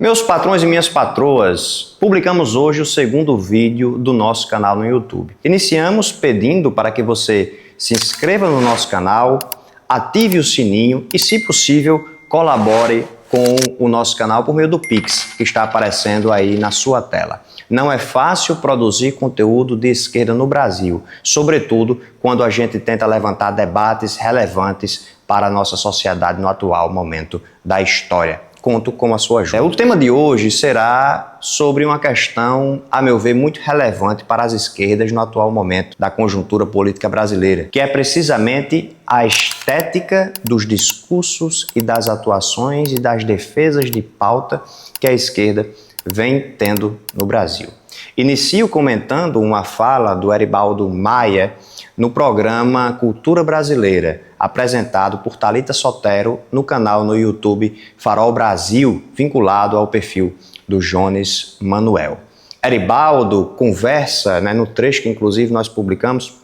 Meus patrões e minhas patroas, publicamos hoje o segundo vídeo do nosso canal no YouTube. Iniciamos pedindo para que você se inscreva no nosso canal, ative o sininho e, se possível, colabore com o nosso canal por meio do Pix, que está aparecendo aí na sua tela. Não é fácil produzir conteúdo de esquerda no Brasil, sobretudo quando a gente tenta levantar debates relevantes para a nossa sociedade no atual momento da história. Conto com a sua ajuda. O tema de hoje será sobre uma questão, a meu ver, muito relevante para as esquerdas no atual momento da conjuntura política brasileira, que é precisamente a estética dos discursos e das atuações e das defesas de pauta que a esquerda vem tendo no Brasil. Inicio comentando uma fala do Eribaldo Maia no programa Cultura Brasileira, apresentado por Thalita Sotero no canal no YouTube Farol Brasil, vinculado ao perfil do Jones Manuel. Eribaldo conversa, no trecho que inclusive nós publicamos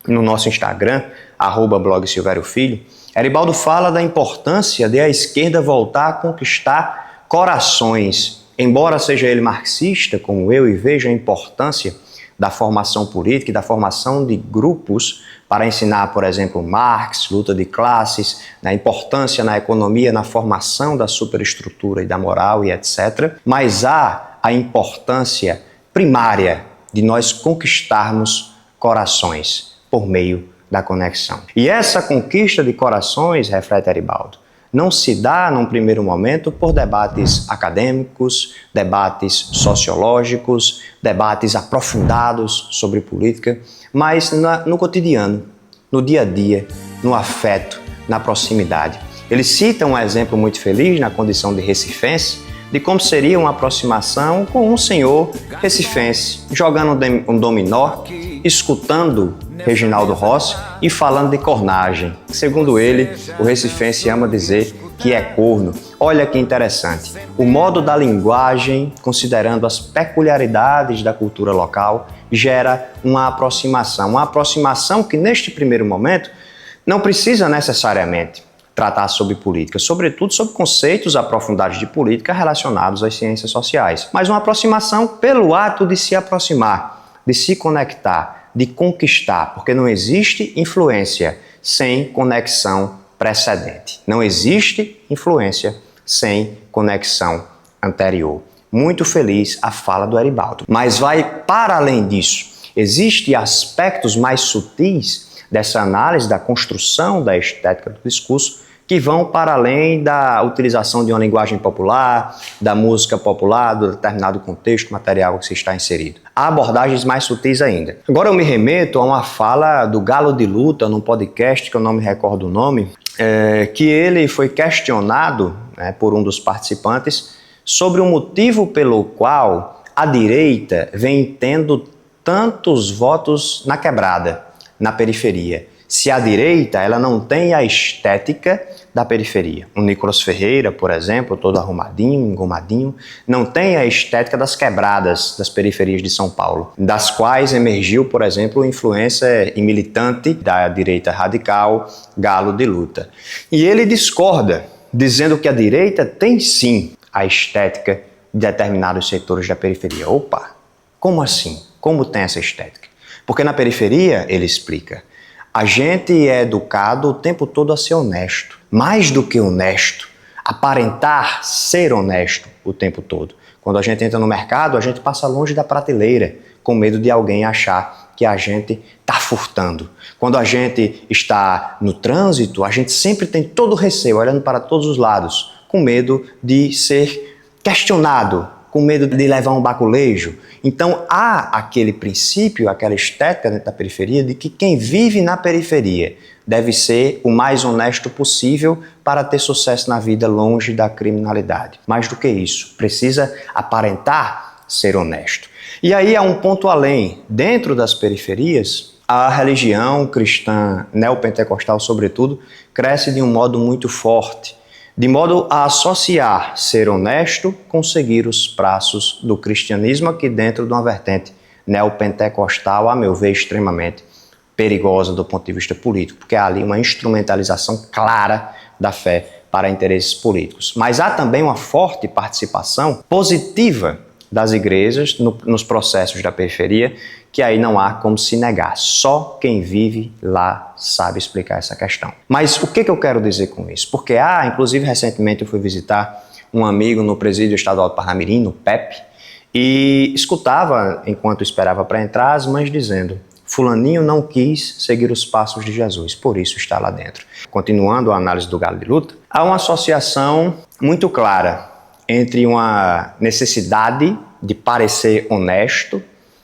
no nosso Instagram, @blogsilveriofilho, Eribaldo fala da importância de a esquerda voltar a conquistar corações. Embora seja ele marxista, como eu, e veja a importância da formação política e da formação de grupos para ensinar, por exemplo, Marx, luta de classes, a importância na economia, na formação da superestrutura e da moral e etc. Mas há a importância primária de nós conquistarmos corações por meio da conexão. E essa conquista de corações, reflete Eribaldo, não se dá, num primeiro momento, por debates acadêmicos, debates sociológicos, debates aprofundados sobre política, mas no cotidiano, no dia a dia, no afeto, na proximidade. Ele cita um exemplo muito feliz, na condição de recifense, de como seria uma aproximação com um senhor recifense, jogando um dominó, escutando Reginaldo Rossi e falando de cornagem. Segundo ele, o recifense ama dizer que é corno. Olha que interessante. O modo da linguagem, considerando as peculiaridades da cultura local, gera uma aproximação que neste primeiro momento não precisa necessariamente tratar sobre política, sobretudo sobre conceitos aprofundados de política relacionados às ciências sociais, mas uma aproximação pelo ato de se aproximar, de se conectar, de conquistar, porque não existe influência sem conexão precedente. Não existe influência sem conexão anterior. Muito feliz a fala do Eribaldo. Mas vai para além disso. Existem aspectos mais sutis dessa análise da construção da estética do discurso que vão para além da utilização de uma linguagem popular, da música popular, do determinado contexto material que se está inserido. Há abordagens mais sutis ainda. Agora eu me remeto a uma fala do Galo de Luta, num podcast que eu não me recordo o nome, que ele foi questionado por um dos participantes sobre o motivo pelo qual a direita vem tendo tantos votos na quebrada, na periferia. Se a direita ela não tem a estética da periferia. O Nicolas Ferreira, por exemplo, todo arrumadinho, engomadinho, não tem a estética das quebradas das periferias de São Paulo, das quais emergiu, por exemplo, o influencer e militante da direita radical, Galo de Luta. E ele discorda, dizendo que a direita tem sim a estética de determinados setores da periferia. Opa, como assim? Como tem essa estética? Porque na periferia, ele explica, a gente é educado o tempo todo a ser honesto. Mais do que honesto, aparentar ser honesto o tempo todo. Quando a gente entra no mercado, a gente passa longe da prateleira, com medo de alguém achar que a gente está furtando. Quando a gente está no trânsito, a gente sempre tem todo o receio, olhando para todos os lados, com medo de ser questionado, com medo de levar um baculejo. Então há aquele princípio, aquela estética dentro da periferia de que quem vive na periferia deve ser o mais honesto possível para ter sucesso na vida longe da criminalidade. Mais do que isso, precisa aparentar ser honesto. E aí há um ponto além. Dentro das periferias, a religião cristã neopentecostal, sobretudo, cresce de um modo muito forte, de modo a associar ser honesto com seguir os prazos do cristianismo aqui dentro de uma vertente neopentecostal, a meu ver, extremamente perigosa do ponto de vista político, porque há ali uma instrumentalização clara da fé para interesses políticos. Mas há também uma forte participação positiva das igrejas nos processos da periferia, que aí não há como se negar. Só quem vive lá sabe explicar essa questão. Mas o que eu quero dizer com isso? Porque, inclusive, recentemente eu fui visitar um amigo no Presídio Estadual de Parnamirim, no PEP, e escutava, enquanto esperava para entrar, as mães dizendo: fulaninho não quis seguir os passos de Jesus, por isso está lá dentro. Continuando a análise do galo de luta, há uma associação muito clara entre uma necessidade de parecer honesto,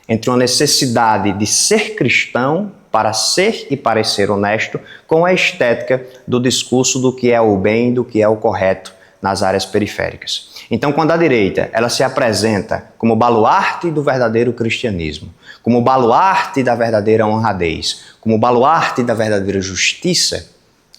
entre uma necessidade de ser cristão para ser e parecer honesto, com a estética do discurso do que é o bem, do que é o correto nas áreas periféricas. Então, quando a direita ela se apresenta como baluarte do verdadeiro cristianismo, como baluarte da verdadeira honradez, como baluarte da verdadeira justiça,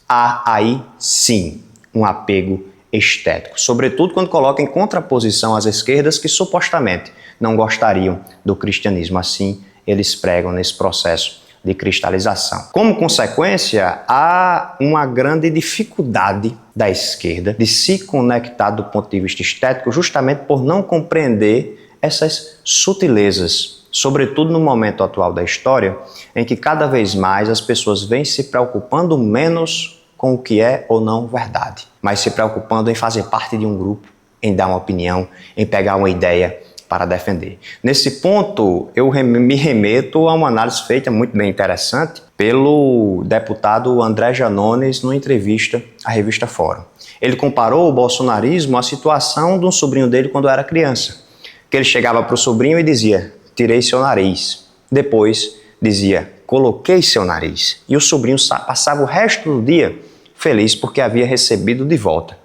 há aí sim um apego estético, sobretudo quando coloca em contraposição as esquerdas que supostamente não gostariam do cristianismo. Assim, eles pregam nesse processo de cristalização. Como consequência, há uma grande dificuldade da esquerda de se conectar do ponto de vista estético, justamente por não compreender essas sutilezas, sobretudo no momento atual da história, em que cada vez mais as pessoas vêm se preocupando menos com o que é ou não verdade, mas se preocupando em fazer parte de um grupo, em dar uma opinião, em pegar uma ideia para defender. Nesse ponto, eu me remeto a uma análise feita muito bem interessante pelo deputado André Janones numa entrevista à revista Fórum. Ele comparou o bolsonarismo à situação de um sobrinho dele quando era criança, que ele chegava para o sobrinho e dizia: tirei seu nariz. Depois dizia: coloquei seu nariz. E o sobrinho passava o resto do dia feliz porque havia recebido de volta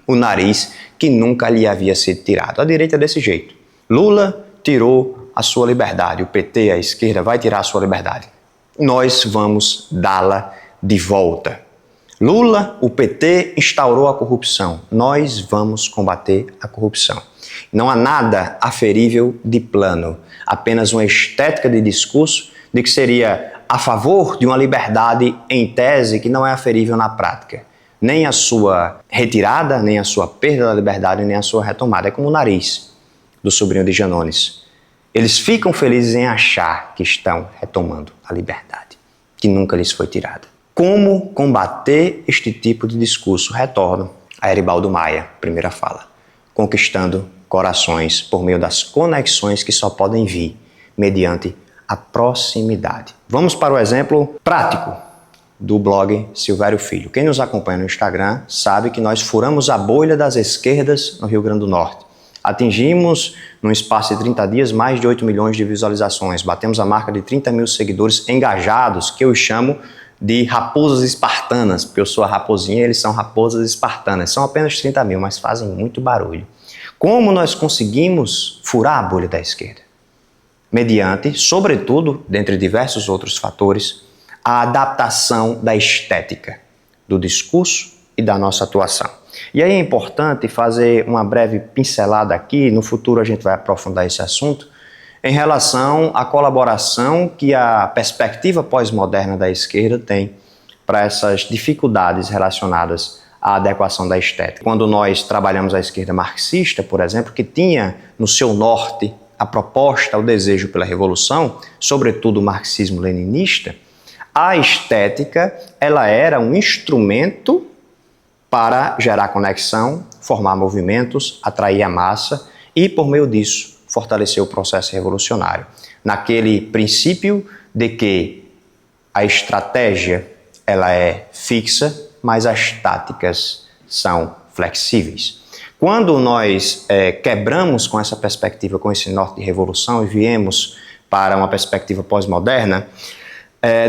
o nariz que nunca lhe havia sido tirado. A direita é desse jeito. Lula tirou a sua liberdade, o PT, a esquerda, vai tirar a sua liberdade. Nós vamos dá-la de volta. Lula, o PT, instaurou a corrupção. Nós vamos combater a corrupção. Não há nada aferível de plano, apenas uma estética de discurso de que seria a favor de uma liberdade em tese que não é aferível na prática. Nem a sua retirada, nem a sua perda da liberdade, nem a sua retomada. É como o nariz do sobrinho de Janones. Eles ficam felizes em achar que estão retomando a liberdade, que nunca lhes foi tirada. Como combater este tipo de discurso? Retorno a Eribaldo Maia, primeira fala. Conquistando corações por meio das conexões que só podem vir mediante a proximidade. Vamos para o exemplo prático do blog Silvério Filho. Quem nos acompanha no Instagram sabe que nós furamos a bolha das esquerdas no Rio Grande do Norte. Atingimos, num espaço de 30 dias, mais de 8 milhões de visualizações. Batemos a marca de 30 mil seguidores engajados, que eu chamo de raposas espartanas, porque eu sou a raposinha e eles são raposas espartanas. São apenas 30 mil, mas fazem muito barulho. Como nós conseguimos furar a bolha da esquerda? Mediante, sobretudo, dentre diversos outros fatores, a adaptação da estética, do discurso e da nossa atuação. E aí é importante fazer uma breve pincelada aqui, no futuro a gente vai aprofundar esse assunto, em relação à colaboração que a perspectiva pós-moderna da esquerda tem para essas dificuldades relacionadas à adequação da estética. Quando nós trabalhamos a esquerda marxista, por exemplo, que tinha no seu norte a proposta, o desejo pela revolução, sobretudo o marxismo-leninista, a estética ela era um instrumento para gerar conexão, formar movimentos, atrair a massa e, por meio disso, fortalecer o processo revolucionário. Naquele princípio de que a estratégia ela é fixa, mas as táticas são flexíveis. Quando nós quebramos com essa perspectiva, com esse norte de revolução e viemos para uma perspectiva pós-moderna,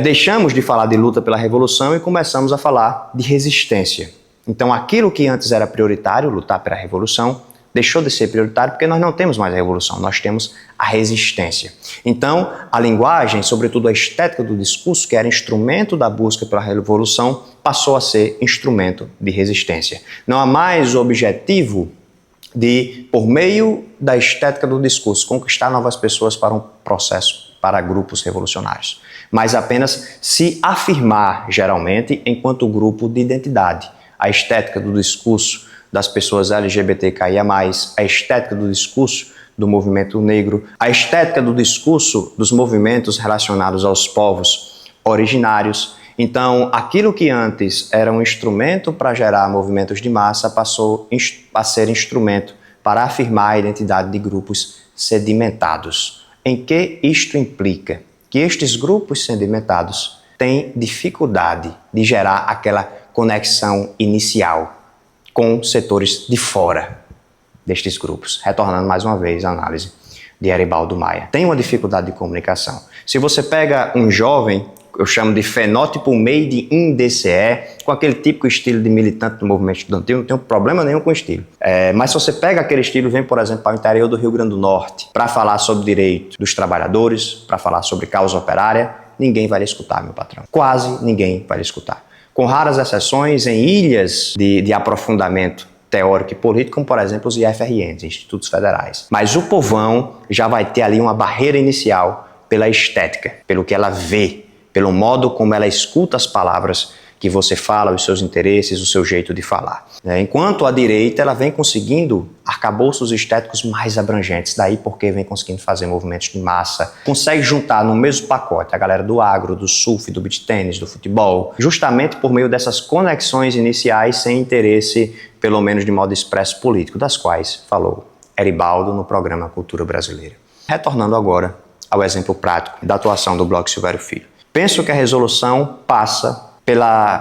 deixamos de falar de luta pela revolução e começamos a falar de resistência. Então, aquilo que antes era prioritário, lutar pela revolução, deixou de ser prioritário porque nós não temos mais a revolução, nós temos a resistência. Então, a linguagem, sobretudo a estética do discurso, que era instrumento da busca pela revolução, passou a ser instrumento de resistência. Não há mais o objetivo de, por meio da estética do discurso, conquistar novas pessoas para um processo, para grupos revolucionários, mas apenas se afirmar, geralmente, enquanto grupo de identidade. a estética do discurso das pessoas LGBTQIA+, a estética do discurso do movimento negro, a estética do discurso dos movimentos relacionados aos povos originários. Então, aquilo que antes era um instrumento para gerar movimentos de massa passou a ser instrumento para afirmar a identidade de grupos sedimentados. Em que isto implica? Que estes grupos sedimentados têm dificuldade de gerar aquela conexão inicial com setores de fora destes grupos. Retornando mais uma vez à análise de Eribaldo Maia. Tem uma dificuldade de comunicação. Se você pega um jovem, eu chamo de fenótipo made in DCE, com aquele típico estilo de militante do movimento estudantil, não tem problema nenhum com o estilo. Mas se você pega aquele estilo e vem, por exemplo, para o interior do Rio Grande do Norte, para falar sobre direito dos trabalhadores, para falar sobre causa operária, ninguém vai lhe escutar, meu patrão. Quase ninguém vai lhe escutar. Com raras exceções, em ilhas de aprofundamento teórico e político, como, por exemplo, os IFRNs, Institutos Federais. Mas o povão já vai ter ali uma barreira inicial pela estética, pelo que ela vê, pelo modo como ela escuta as palavras que você fala, os seus interesses, o seu jeito de falar. Enquanto a direita ela vem conseguindo arcabouços estéticos mais abrangentes, daí porque vem conseguindo fazer movimentos de massa, consegue juntar no mesmo pacote a galera do agro, do surf, do beach tênis, do futebol, justamente por meio dessas conexões iniciais sem interesse, pelo menos de modo expresso político, das quais falou Eribaldo no programa Cultura Brasileira. Retornando agora ao exemplo prático da atuação do Bloco Silvério Filho. Penso que a resolução passa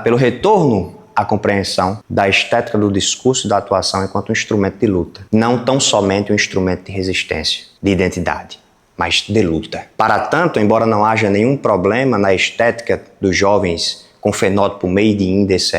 pelo retorno à compreensão da estética do discurso e da atuação enquanto um instrumento de luta. Não tão somente um instrumento de resistência, de identidade, mas de luta. Para tanto, embora não haja nenhum problema na estética dos jovens com fenótipo made in DCE,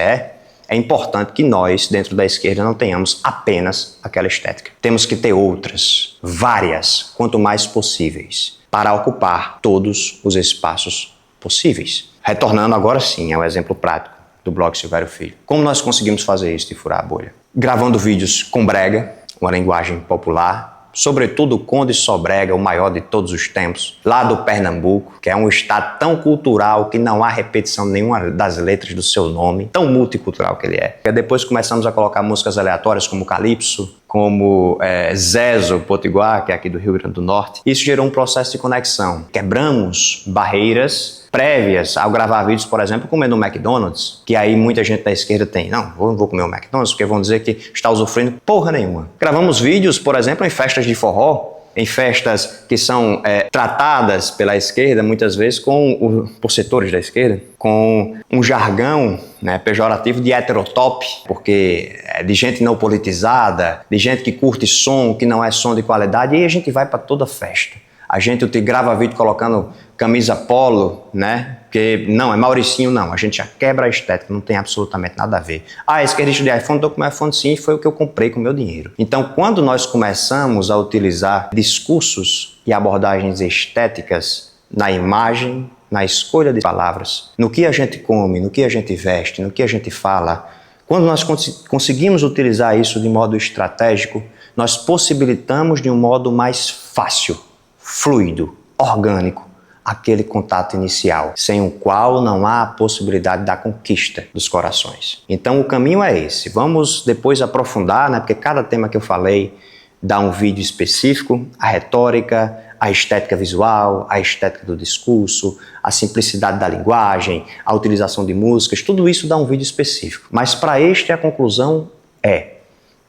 é importante que nós, dentro da esquerda, não tenhamos apenas aquela estética. Temos que ter outras, várias, quanto mais possíveis, para ocupar todos os espaços possíveis. Retornando agora sim ao exemplo prático do Bloco Silvério Filho. Como nós conseguimos fazer isso de furar a bolha? Gravando vídeos com brega, uma linguagem popular, sobretudo o Conde Sobrega, o maior de todos os tempos, lá do Pernambuco, que é um estado tão cultural que não há repetição nenhuma das letras do seu nome, tão multicultural que ele é. E depois começamos a colocar músicas aleatórias como Calypso, como Zezo Potiguar, que é aqui do Rio Grande do Norte. Isso gerou um processo de conexão. Quebramos barreiras prévias ao gravar vídeos, por exemplo, comendo no McDonald's, que aí muita gente da esquerda tem. Não vou comer o McDonald's, porque vão dizer que está usufruindo porra nenhuma. Gravamos vídeos, por exemplo, em festas de forró, em festas que são tratadas pela esquerda, muitas vezes por setores da esquerda, com um jargão pejorativo de heterotop, porque é de gente não politizada, de gente que curte som, que não é som de qualidade, e aí a gente vai para toda festa. A gente grava vídeo colocando camisa polo, porque não, é Mauricinho, não. A gente já quebra a estética, não tem absolutamente nada a ver. Esquerdista de iPhone, estou com meu iPhone sim, foi o que eu comprei com o meu dinheiro. Então, quando nós começamos a utilizar discursos e abordagens estéticas na imagem, na escolha de palavras, no que a gente come, no que a gente veste, no que a gente fala, quando nós conseguimos utilizar isso de modo estratégico, nós possibilitamos de um modo mais fácil, fluido, orgânico, aquele contato inicial, sem o qual não há a possibilidade da conquista dos corações. Então o caminho é esse. Vamos depois aprofundar, porque cada tema que eu falei dá um vídeo específico, a retórica, a estética visual, a estética do discurso, a simplicidade da linguagem, a utilização de músicas, tudo isso dá um vídeo específico. Mas para este a conclusão é,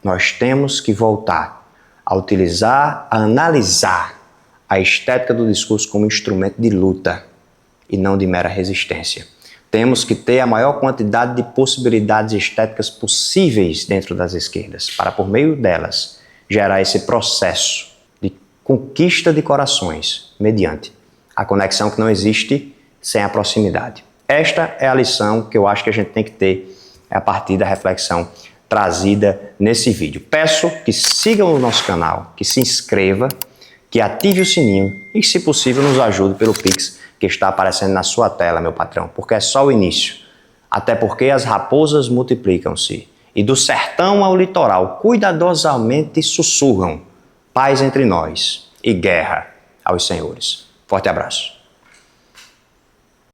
nós temos que voltar a utilizar, a analisar a estética do discurso como instrumento de luta e não de mera resistência. Temos que ter a maior quantidade de possibilidades estéticas possíveis dentro das esquerdas, para por meio delas gerar esse processo de conquista de corações mediante a conexão que não existe sem a proximidade. Esta é a lição que eu acho que a gente tem que ter a partir da reflexão trazida nesse vídeo. Peço que sigam o nosso canal, que se inscreva, que ative o sininho e, se possível, nos ajude pelo Pix que está aparecendo na sua tela, meu patrão, porque é só o início. Até porque as raposas multiplicam-se e do sertão ao litoral cuidadosamente sussurram paz entre nós e guerra aos senhores. Forte abraço.